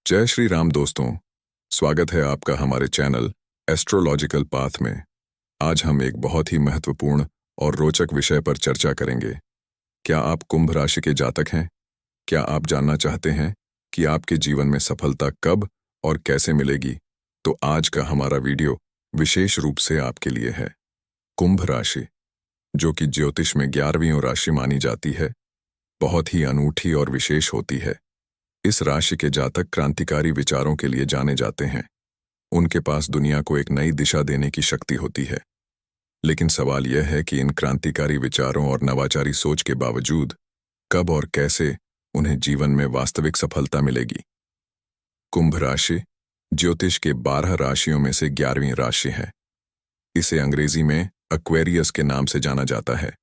जय श्री राम दोस्तों, स्वागत है आपका हमारे चैनल एस्ट्रोलॉजिकल पाथ में। आज हम एक बहुत ही महत्वपूर्ण और रोचक विषय पर चर्चा करेंगे। क्या आप कुंभ राशि के जातक हैं? क्या आप जानना चाहते हैं कि आपके जीवन में सफलता कब और कैसे मिलेगी? तो आज का हमारा वीडियो विशेष रूप से आपके लिए है। कुंभ राशि, जो कि ज्योतिष में 11वीं राशि मानी जाती है, बहुत ही अनूठी और विशेष होती है। इस राशि के जातक क्रांतिकारी विचारों के लिए जाने जाते हैं। उनके पास दुनिया को एक नई दिशा देने की शक्ति होती है। लेकिन सवाल यह है कि इन क्रांतिकारी विचारों और नवाचारी सोच के बावजूद कब और कैसे उन्हें जीवन में वास्तविक सफलता मिलेगी। कुंभ राशि ज्योतिष के 12 राशियों में से 11वीं राशि है। इसे अंग्रेजी में एक्वेरियस के नाम से जाना जाता है।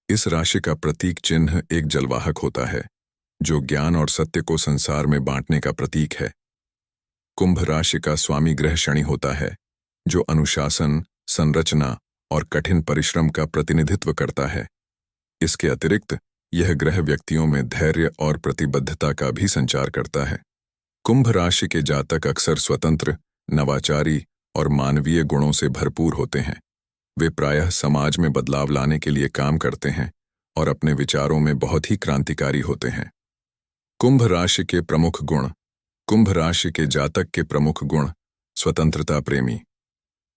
इस राशि का प्रतीक चिन्ह एक जलवाहक होता है, जो ज्ञान और सत्य को संसार में बांटने का प्रतीक है। कुंभ राशि का स्वामी ग्रह शनि होता है, जो अनुशासन, संरचना और कठिन परिश्रम का प्रतिनिधित्व करता है। इसके अतिरिक्त यह ग्रह व्यक्तियों में धैर्य और प्रतिबद्धता का भी संचार करता है। कुंभ राशि के जातक अक्सर स्वतंत्र, नवाचारी और मानवीय गुणों से भरपूर होते हैं। वे प्रायः समाज में बदलाव लाने के लिए काम करते हैं और अपने विचारों में बहुत ही क्रांतिकारी होते हैं। कुंभ राशि के प्रमुख गुण। कुंभ राशि के जातक के प्रमुख गुण। स्वतंत्रता प्रेमी।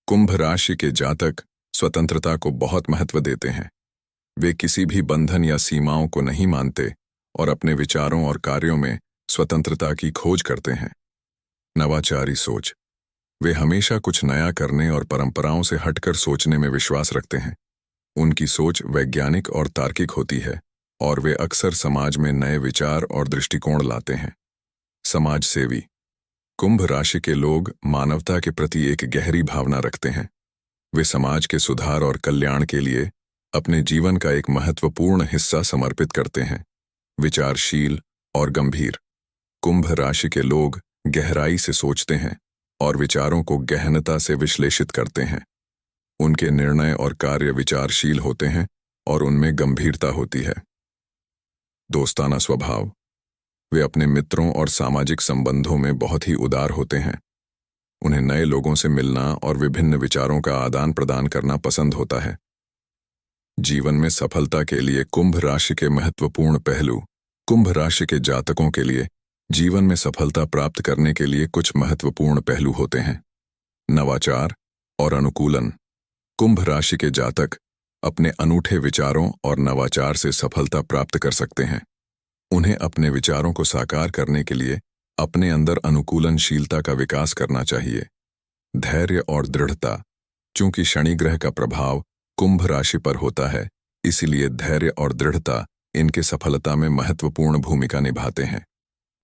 कुंभ राशि के जातक स्वतंत्रता को बहुत महत्व देते हैं। वे किसी भी बंधन या सीमाओं को नहीं मानते और अपने विचारों और कार्यों में स्वतंत्रता की खोज करते हैं। नवाचारी सोच। वे हमेशा कुछ नया करने और परंपराओं से हटकर सोचने में विश्वास रखते हैं। उनकी सोच वैज्ञानिक और तार्किक होती है और वे अक्सर समाज में नए विचार और दृष्टिकोण लाते हैं। समाज सेवी। कुंभ राशि के लोग मानवता के प्रति एक गहरी भावना रखते हैं। वे समाज के सुधार और कल्याण के लिए अपने जीवन का एक महत्वपूर्ण हिस्सा समर्पित करते हैं। विचारशील और गंभीर। कुंभ राशि के लोग गहराई से सोचते हैं और विचारों को गहनता से विश्लेषित करते हैं। उनके निर्णय और कार्य विचारशील होते हैं और उनमें गंभीरता होती है। दोस्ताना स्वभाव। वे अपने मित्रों और सामाजिक संबंधों में बहुत ही उदार होते हैं। उन्हें नए लोगों से मिलना और विभिन्न विचारों का आदान प्रदान करना पसंद होता है। जीवन में सफलता के लिए कुंभ राशि के महत्वपूर्ण पहलू। कुंभ राशि के जातकों के लिए जीवन में सफलता प्राप्त करने के लिए कुछ महत्वपूर्ण पहलू होते हैं। नवाचार और अनुकूलन। कुंभ राशि के जातक अपने अनूठे विचारों और नवाचार से सफलता प्राप्त कर सकते हैं। उन्हें अपने विचारों को साकार करने के लिए अपने अंदर अनुकूलनशीलता का विकास करना चाहिए। धैर्य और दृढ़ता। चूंकि शनि ग्रह का प्रभाव कुंभ राशि पर होता है, इसलिए धैर्य और दृढ़ता इनके सफलता में महत्वपूर्ण भूमिका निभाते हैं।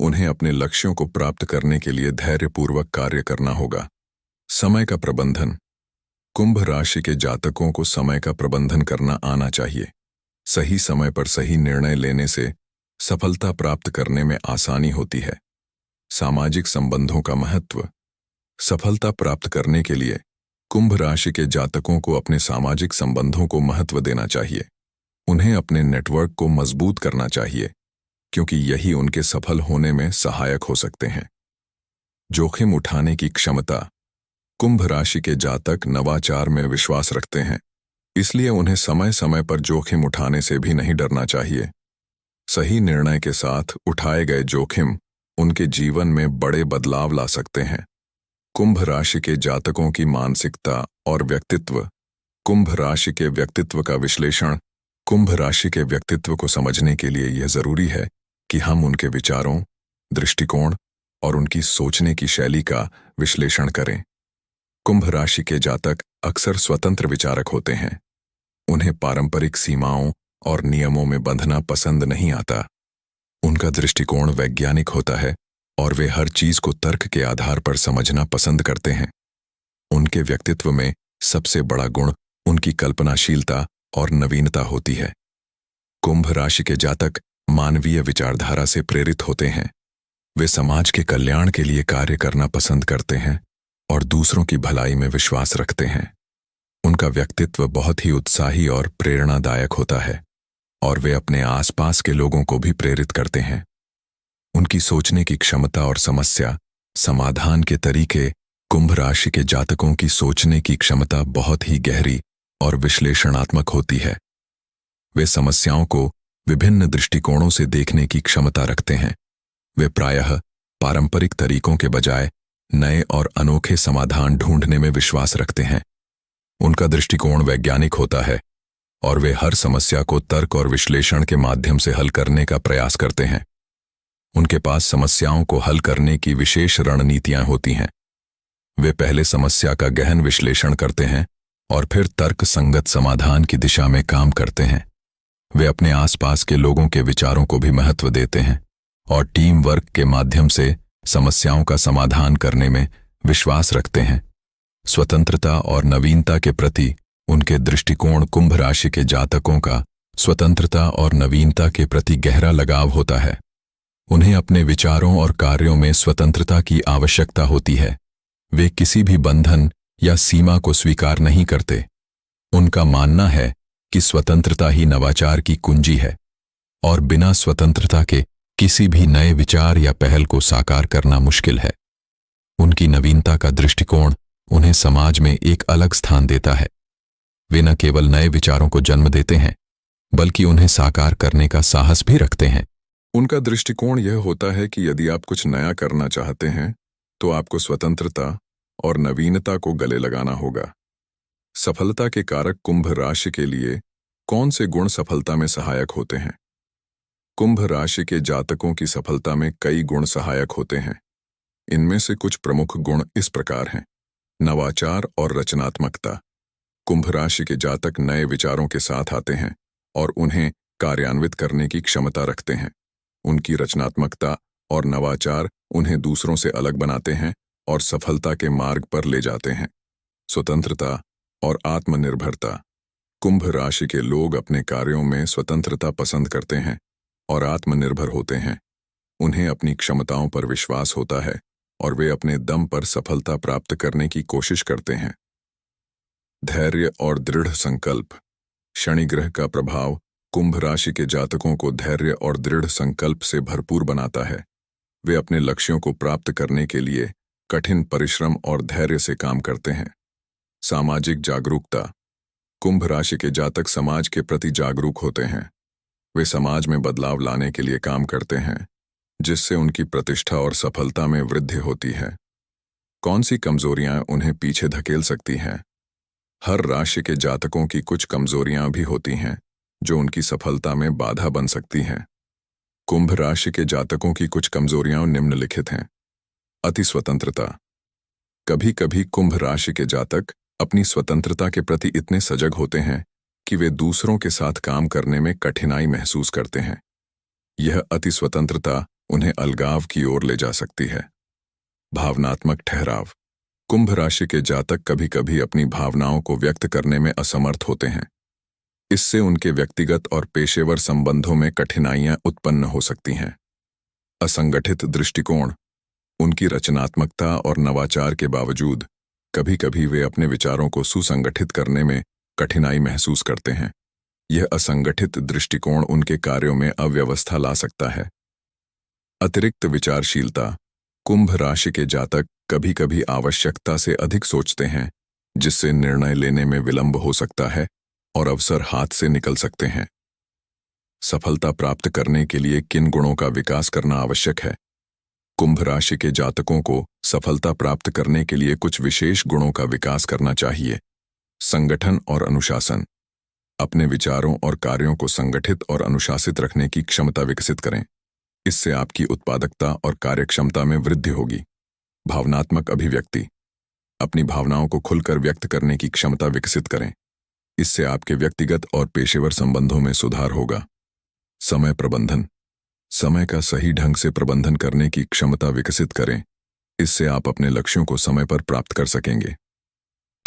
उन्हें अपने लक्ष्यों को प्राप्त करने के लिए धैर्यपूर्वक कार्य करना होगा। समय का प्रबंधन। कुंभ राशि के जातकों को समय का प्रबंधन करना आना चाहिए। सही समय पर सही निर्णय लेने से सफलता प्राप्त करने में आसानी होती है। सामाजिक संबंधों का महत्व। सफलता प्राप्त करने के लिए कुंभ राशि के जातकों को अपने सामाजिक संबंधों को महत्व देना चाहिए। उन्हें अपने नेटवर्क को मजबूत करना चाहिए, क्योंकि यही उनके सफल होने में सहायक हो सकते हैं। जोखिम उठाने की क्षमता। कुंभ राशि के जातक नवाचार में विश्वास रखते हैं, इसलिए उन्हें समय समय पर जोखिम उठाने से भी नहीं डरना चाहिए। सही निर्णय के साथ उठाए गए जोखिम उनके जीवन में बड़े बदलाव ला सकते हैं। कुंभ राशि के जातकों की मानसिकता और व्यक्तित्व। कुंभ राशि के व्यक्तित्व का विश्लेषण। कुंभ राशि के व्यक्तित्व को समझने के लिए यह जरूरी है कि हम उनके विचारों, दृष्टिकोण और उनकी सोचने की शैली का विश्लेषण करें। कुंभ राशि के जातक अक्सर स्वतंत्र विचारक होते हैं। उन्हें पारंपरिक सीमाओं और नियमों में बंधना पसंद नहीं आता। उनका दृष्टिकोण वैज्ञानिक होता है और वे हर चीज को तर्क के आधार पर समझना पसंद करते हैं। उनके व्यक्तित्व में सबसे बड़ा गुण उनकी कल्पनाशीलता और नवीनता होती है। कुंभ राशि के जातक मानवीय विचारधारा से प्रेरित होते हैं। वे समाज के कल्याण के लिए कार्य करना पसंद करते हैं और दूसरों की भलाई में विश्वास रखते हैं। उनका व्यक्तित्व बहुत ही उत्साही और प्रेरणादायक होता है और वे अपने आसपास के लोगों को भी प्रेरित करते हैं। उनकी सोचने की क्षमता और समस्या समाधान के तरीके। कुंभ राशि के जातकों की सोचने की क्षमता बहुत ही गहरी और विश्लेषणात्मक होती है। वे समस्याओं को विभिन्न दृष्टिकोणों से देखने की क्षमता रखते हैं। वे प्रायः पारंपरिक तरीकों के बजाय नए और अनोखे समाधान ढूंढने में विश्वास रखते हैं। उनका दृष्टिकोण वैज्ञानिक होता है और वे हर समस्या को तर्क और विश्लेषण के माध्यम से हल करने का प्रयास करते हैं। उनके पास समस्याओं को हल करने की विशेष रणनीतियां होती हैं। वे पहले समस्या का गहन विश्लेषण करते हैं और फिर तर्क संगत समाधान की दिशा में काम करते हैं। वे अपने आसपास के लोगों के विचारों को भी महत्व देते हैं और टीम वर्क के माध्यम से समस्याओं का समाधान करने में विश्वास रखते हैं। स्वतंत्रता और नवीनता के प्रति उनके दृष्टिकोण। कुंभ राशि के जातकों का स्वतंत्रता और नवीनता के प्रति गहरा लगाव होता है। उन्हें अपने विचारों और कार्यों में स्वतंत्रता की आवश्यकता होती है। वे किसी भी बंधन या सीमा को स्वीकार नहीं करते। उनका मानना है कि स्वतंत्रता ही नवाचार की कुंजी है और बिना स्वतंत्रता के किसी भी नए विचार या पहल को साकार करना मुश्किल है। उनकी नवीनता का दृष्टिकोण उन्हें समाज में एक अलग स्थान देता है। वे न केवल नए विचारों को जन्म देते हैं बल्कि उन्हें साकार करने का साहस भी रखते हैं। उनका दृष्टिकोण यह होता है कि यदि आप कुछ नया करना चाहते हैं तो आपको स्वतंत्रता और नवीनता को गले लगाना होगा। सफलता के कारक कुंभ राशि के लिए कौन से गुण सफलता में सहायक होते हैं? कुंभ राशि के जातकों की सफलता में कई गुण सहायक होते हैं। इनमें से कुछ प्रमुख गुण इस प्रकार हैं। नवाचार और रचनात्मकता। कुंभ राशि के जातक नए विचारों के साथ आते हैं और उन्हें कार्यान्वित करने की क्षमता रखते हैं। उनकी रचनात्मकता और नवाचार उन्हें दूसरों से अलग बनाते हैं और सफलता के मार्ग पर ले जाते हैं। स्वतंत्रता और आत्मनिर्भरता। कुंभ राशि के लोग अपने कार्यों में स्वतंत्रता पसंद करते हैं और आत्मनिर्भर होते हैं। उन्हें अपनी क्षमताओं पर विश्वास होता है और वे अपने दम पर सफलता प्राप्त करने की कोशिश करते हैं। धैर्य और दृढ़ संकल्प। शनि ग्रह का प्रभाव कुंभ राशि के जातकों को धैर्य और दृढ़ संकल्प से भरपूर बनाता है। वे अपने लक्ष्यों को प्राप्त करने के लिए कठिन परिश्रम और धैर्य से काम करते हैं। सामाजिक जागरूकता। कुंभ राशि के जातक समाज के प्रति जागरूक होते हैं। वे समाज में बदलाव लाने के लिए काम करते हैं जिससे उनकी प्रतिष्ठा और सफलता में वृद्धि होती है। कौन सी कमजोरियां उन्हें पीछे धकेल सकती हैं? हर राशि के जातकों की कुछ कमजोरियां भी होती हैं जो उनकी सफलता में बाधा बन सकती हैं। कुंभ राशि के जातकों की कुछ कमजोरियां निम्नलिखित हैं। अति स्वतंत्रता। कभी कभी कुंभ राशि के जातक अपनी स्वतंत्रता के प्रति इतने सजग होते हैं कि वे दूसरों के साथ काम करने में कठिनाई महसूस करते हैं। यह अति स्वतंत्रता उन्हें अलगाव की ओर ले जा सकती है। भावनात्मक ठहराव। कुंभ राशि के जातक कभी कभी अपनी भावनाओं को व्यक्त करने में असमर्थ होते हैं। इससे उनके व्यक्तिगत और पेशेवर संबंधों में कठिनाइयां उत्पन्न हो सकती हैं। असंगठित दृष्टिकोण। उनकी रचनात्मकता और नवाचार के बावजूद कभी कभी वे अपने विचारों को सुसंगठित करने में कठिनाई महसूस करते हैं। यह असंगठित दृष्टिकोण उनके कार्यों में अव्यवस्था ला सकता है। अतिरिक्त विचारशीलता। कुंभ राशि के जातक कभी कभी आवश्यकता से अधिक सोचते हैं जिससे निर्णय लेने में विलंब हो सकता है और अवसर हाथ से निकल सकते हैं। सफलता प्राप्त करने के लिए किन गुणों का विकास करना आवश्यक है? कुंभ राशि के जातकों को सफलता प्राप्त करने के लिए कुछ विशेष गुणों का विकास करना चाहिए। संगठन और अनुशासन। अपने विचारों और कार्यों को संगठित और अनुशासित रखने की क्षमता विकसित करें। इससे आपकी उत्पादकता और कार्यक्षमता में वृद्धि होगी। भावनात्मक अभिव्यक्ति। अपनी भावनाओं को खुलकर व्यक्त करने की क्षमता विकसित करें। इससे आपके व्यक्तिगत और पेशेवर संबंधों में सुधार होगा। समय प्रबंधन। समय का सही ढंग से प्रबंधन करने की क्षमता विकसित करें। इससे आप अपने लक्ष्यों को समय पर प्राप्त कर सकेंगे।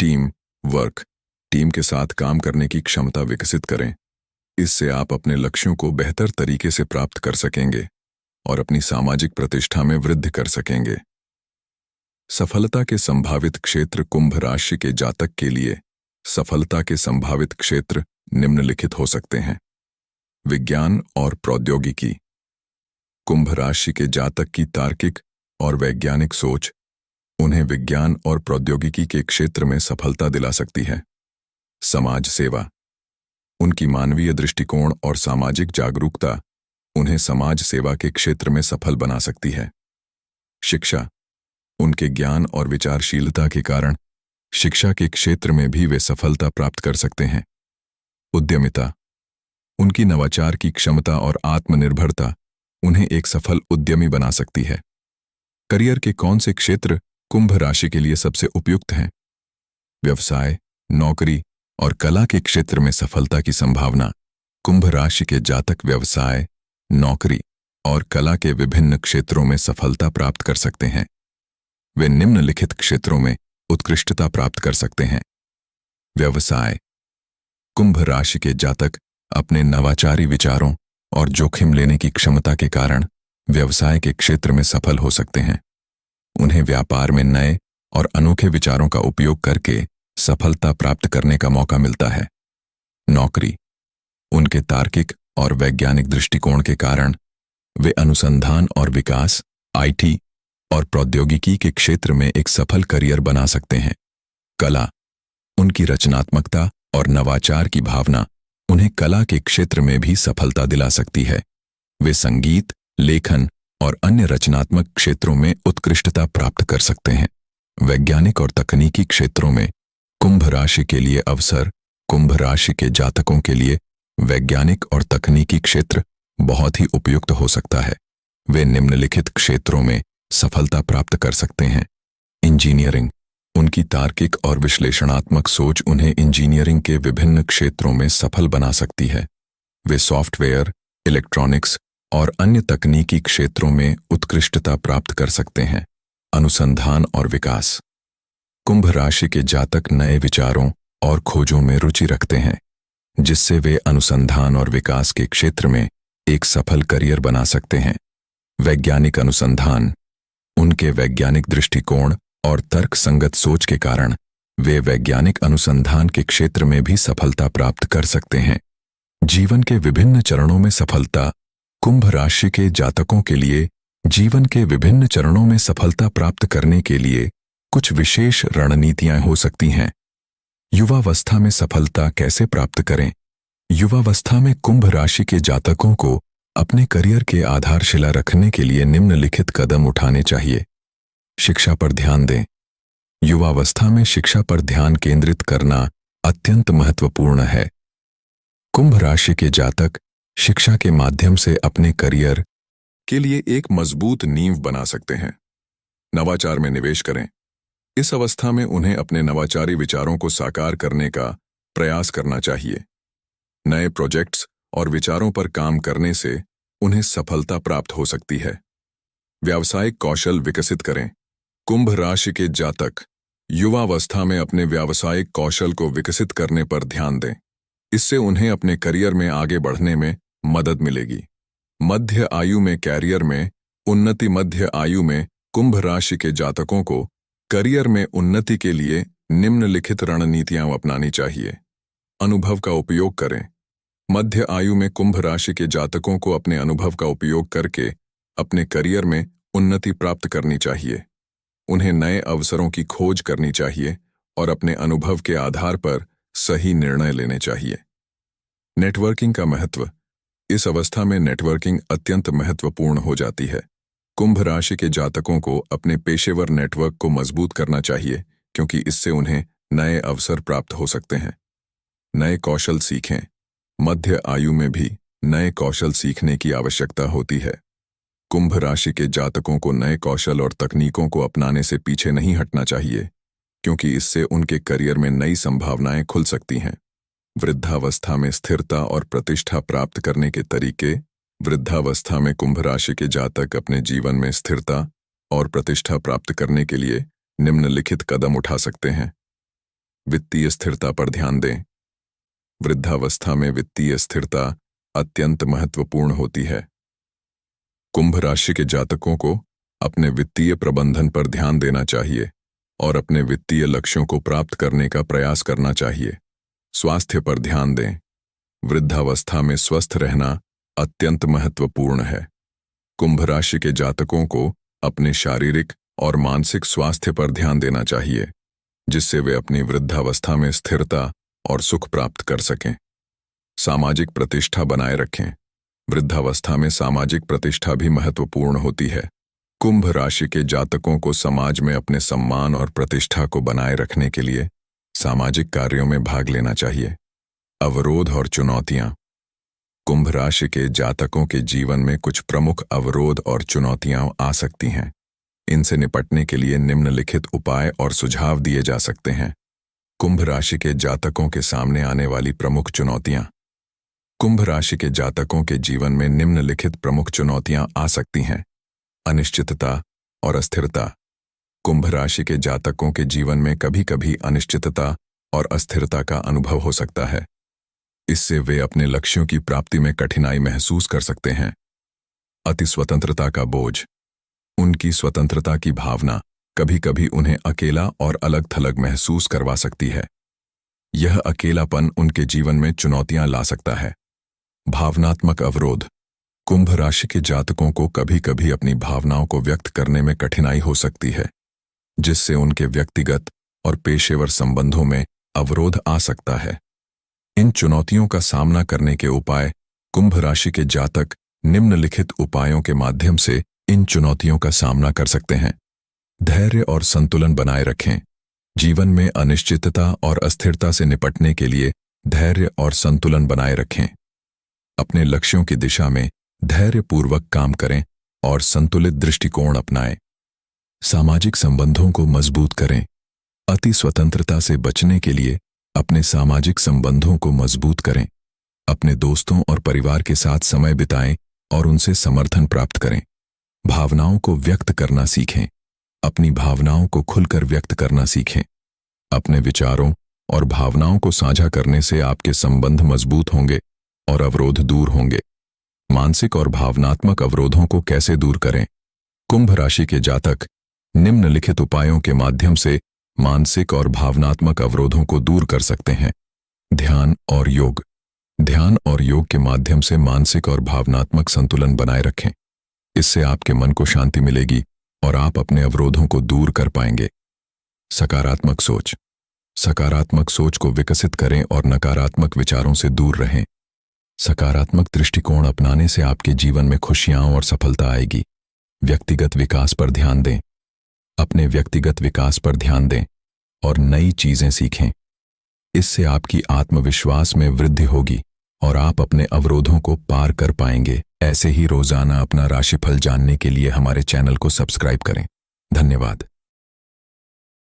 Team work. टीम के साथ काम करने की क्षमता विकसित करें। इससे आप अपने लक्ष्यों को बेहतर तरीके से प्राप्त कर सकेंगे और अपनी सामाजिक प्रतिष्ठा में वृद्धि कर सकेंगे। सफलता के संभावित क्षेत्र। कुंभ राशि के जातक के लिए सफलता के संभावित क्षेत्र निम्नलिखित हो सकते हैं। विज्ञान और प्रौद्योगिकी। कुंभ राशि के जातक की तार्किक और वैज्ञानिक सोच उन्हें विज्ञान और प्रौद्योगिकी के क्षेत्र में सफलता दिला सकती है। समाज सेवा, उनकी मानवीय दृष्टिकोण और सामाजिक जागरूकता उन्हें समाज सेवा के क्षेत्र में सफल बना सकती है। शिक्षा, उनके ज्ञान और विचारशीलता के कारण शिक्षा के क्षेत्र में भी वे सफलता प्राप्त कर सकते हैं। उद्यमिता, उनकी नवाचार की क्षमता और आत्मनिर्भरता उन्हें एक सफल उद्यमी बना सकती है। करियर के कौन से क्षेत्र कुंभ राशि के लिए सबसे उपयुक्त हैं? व्यवसाय, नौकरी और कला के क्षेत्र में सफलता की संभावना। कुंभ राशि के जातक व्यवसाय, नौकरी और कला के विभिन्न क्षेत्रों में सफलता प्राप्त कर सकते हैं। वे निम्नलिखित क्षेत्रों में उत्कृष्टता प्राप्त कर सकते हैं। व्यवसाय, कुंभ राशि के जातक अपने नवाचारी विचारों और जोखिम लेने की क्षमता के कारण व्यवसाय के क्षेत्र में सफल हो सकते हैं। उन्हें व्यापार में नए और अनोखे विचारों का उपयोग करके सफलता प्राप्त करने का मौका मिलता है। नौकरी, उनके तार्किक और वैज्ञानिक दृष्टिकोण के कारण वे अनुसंधान और विकास, आईटी और प्रौद्योगिकी के क्षेत्र में एक सफल करियर बना सकते हैं। कला, उनकी रचनात्मकता और नवाचार की भावना उन्हें कला के क्षेत्र में भी सफलता दिला सकती है। वे संगीत, लेखन और अन्य रचनात्मक क्षेत्रों में उत्कृष्टता प्राप्त कर सकते हैं। वैज्ञानिक और तकनीकी क्षेत्रों में कुंभ राशि के लिए अवसर। कुंभ राशि के जातकों के लिए वैज्ञानिक और तकनीकी क्षेत्र बहुत ही उपयुक्त हो सकता है। वे निम्नलिखित क्षेत्रों में सफलता प्राप्त कर सकते हैं। इंजीनियरिंग, उनकी तार्किक और विश्लेषणात्मक सोच उन्हें इंजीनियरिंग के विभिन्न क्षेत्रों में सफल बना सकती है। वे सॉफ्टवेयर, इलेक्ट्रॉनिक्स और अन्य तकनीकी क्षेत्रों में उत्कृष्टता प्राप्त कर सकते हैं। अनुसंधान और विकास, कुंभ राशि के जातक नए विचारों और खोजों में रुचि रखते हैं, जिससे वे अनुसंधान और विकास के क्षेत्र में एक सफल करियर बना सकते हैं। वैज्ञानिक अनुसंधान, उनके वैज्ञानिक दृष्टिकोण और तर्कसंगत सोच के कारण वे वैज्ञानिक अनुसंधान के क्षेत्र में भी सफलता प्राप्त कर सकते हैं। जीवन के विभिन्न चरणों में सफलता। कुंभ राशि के जातकों के लिए जीवन के विभिन्न चरणों में सफलता प्राप्त करने के लिए कुछ विशेष रणनीतियां हो सकती हैं। युवावस्था में सफलता कैसे प्राप्त करें? युवावस्था में कुंभ राशि के जातकों को अपने करियर के आधारशिला रखने के लिए निम्नलिखित कदम उठाने चाहिए। शिक्षा पर ध्यान दें। युवावस्था में शिक्षा पर ध्यान केंद्रित करना अत्यंत महत्वपूर्ण है। कुंभ राशि के जातक शिक्षा के माध्यम से अपने करियर के लिए एक मजबूत नींव बना सकते हैं। नवाचार में निवेश करें। इस अवस्था में उन्हें अपने नवाचारी विचारों को साकार करने का प्रयास करना चाहिए। नए प्रोजेक्ट्स और विचारों पर काम करने से उन्हें सफलता प्राप्त हो सकती है। व्यावसायिक कौशल विकसित करें। कुंभ राशि के जातक युवावस्था में अपने व्यावसायिक कौशल को विकसित करने पर ध्यान दें। इससे उन्हें अपने करियर में आगे बढ़ने में मदद मिलेगी। मध्य आयु में कैरियर में उन्नति। मध्य आयु में कुंभ राशि के जातकों को करियर में उन्नति के लिए निम्नलिखित रणनीतियां अपनानी चाहिए। अनुभव का उपयोग करें। मध्य आयु में कुंभ राशि के जातकों को अपने अनुभव का उपयोग करके अपने करियर में उन्नति प्राप्त करनी चाहिए। उन्हें नए अवसरों की खोज करनी चाहिए और अपने अनुभव के आधार पर सही निर्णय लेने चाहिए। नेटवर्किंग का महत्व। इस अवस्था में नेटवर्किंग अत्यंत महत्वपूर्ण हो जाती है। कुंभ राशि के जातकों को अपने पेशेवर नेटवर्क को मजबूत करना चाहिए, क्योंकि इससे उन्हें नए अवसर प्राप्त हो सकते हैं। नए कौशल सीखें। मध्य आयु में भी नए कौशल सीखने की आवश्यकता होती है। कुंभ राशि के जातकों को नए कौशल और तकनीकों को अपनाने से पीछे नहीं हटना चाहिए, क्योंकि इससे उनके करियर में नई संभावनाएं खुल सकती हैं। वृद्धावस्था में स्थिरता और प्रतिष्ठा प्राप्त करने के तरीके। वृद्धावस्था में कुंभ राशि के जातक अपने जीवन में स्थिरता और प्रतिष्ठा प्राप्त करने के लिए निम्नलिखित कदम उठा सकते हैं। वित्तीय स्थिरता पर ध्यान दें। वृद्धावस्था में वित्तीय स्थिरता अत्यंत महत्वपूर्ण होती है। कुंभ राशि के जातकों को अपने वित्तीय प्रबंधन पर ध्यान देना चाहिए और अपने वित्तीय लक्ष्यों को प्राप्त करने का प्रयास करना चाहिए। स्वास्थ्य पर ध्यान दें। वृद्धावस्था में स्वस्थ रहना अत्यंत महत्वपूर्ण है। कुंभ राशि के जातकों को अपने शारीरिक और मानसिक स्वास्थ्य पर ध्यान देना चाहिए, जिससे वे अपनी वृद्धावस्था में स्थिरता और सुख प्राप्त कर सकें। सामाजिक प्रतिष्ठा बनाए रखें। वृद्धावस्था में सामाजिक प्रतिष्ठा भी महत्वपूर्ण होती है। कुंभ राशि के जातकों को समाज में अपने सम्मान और प्रतिष्ठा को बनाए रखने के लिए सामाजिक कार्यों में भाग लेना चाहिए। अवरोध और चुनौतियां। कुंभ राशि के जातकों के जीवन में कुछ प्रमुख अवरोध और चुनौतियां आ सकती हैं। इनसे निपटने के लिए निम्नलिखित उपाय और सुझाव दिए जा सकते हैं। कुंभ राशि के जातकों के सामने आने वाली प्रमुख चुनौतियां। कुंभ राशि के जातकों के जीवन में निम्नलिखित प्रमुख चुनौतियां आ सकती हैं। अनिश्चितता और अस्थिरता। कुंभ राशि के जातकों के जीवन में कभी-कभी अनिश्चितता और अस्थिरता का अनुभव हो सकता है। इससे वे अपने लक्ष्यों की प्राप्ति में कठिनाई महसूस कर सकते हैं। अति स्वतंत्रता का बोझ। उनकी स्वतंत्रता की भावना कभी-कभी उन्हें अकेला और अलग-थलग महसूस करवा सकती है। यह अकेलापन उनके जीवन में चुनौतियां ला सकता है। भावनात्मक अवरोध। कुंभ राशि के जातकों को कभी-कभी अपनी भावनाओं को व्यक्त करने में कठिनाई हो सकती है, जिससे उनके व्यक्तिगत और पेशेवर संबंधों में अवरोध आ सकता है। इन चुनौतियों का सामना करने के उपाय। कुंभ राशि के जातक निम्नलिखित उपायों के माध्यम से इन चुनौतियों का सामना कर सकते हैं। धैर्य और संतुलन बनाए रखें। जीवन में अनिश्चितता और अस्थिरता से निपटने के लिए धैर्य और संतुलन बनाए रखें। अपने लक्ष्यों की दिशा में धैर्यपूर्वक काम करें और संतुलित दृष्टिकोण अपनाएं। सामाजिक संबंधों को मजबूत करें। अति स्वतंत्रता से बचने के लिए अपने सामाजिक संबंधों को मजबूत करें। अपने दोस्तों और परिवार के साथ समय बिताएं और उनसे समर्थन प्राप्त करें। भावनाओं को व्यक्त करना सीखें। अपनी भावनाओं को खुलकर व्यक्त करना सीखें। अपने विचारों और भावनाओं को साझा करने से आपके संबंध मजबूत होंगे और अवरोध दूर होंगे। मानसिक और भावनात्मक अवरोधों को कैसे दूर करें? कुंभ राशि के जातक निम्नलिखित उपायों के माध्यम से मानसिक और भावनात्मक अवरोधों को दूर कर सकते हैं। ध्यान और योग। ध्यान और योग के माध्यम से मानसिक और भावनात्मक संतुलन बनाए रखें। इससे आपके मन को शांति मिलेगी और आप अपने अवरोधों को दूर कर पाएंगे। सकारात्मक सोच। सकारात्मक सोच को विकसित करें और नकारात्मक विचारों से दूर रहें। सकारात्मक दृष्टिकोण अपनाने से आपके जीवन में खुशियां और सफलता आएगी। व्यक्तिगत विकास पर ध्यान दें। अपने व्यक्तिगत विकास पर ध्यान दें और नई चीजें सीखें। इससे आपकी आत्मविश्वास में वृद्धि होगी और आप अपने अवरोधों को पार कर पाएंगे। ऐसे ही रोजाना अपना राशिफल जानने के लिए हमारे चैनल को सब्सक्राइब करें। धन्यवाद।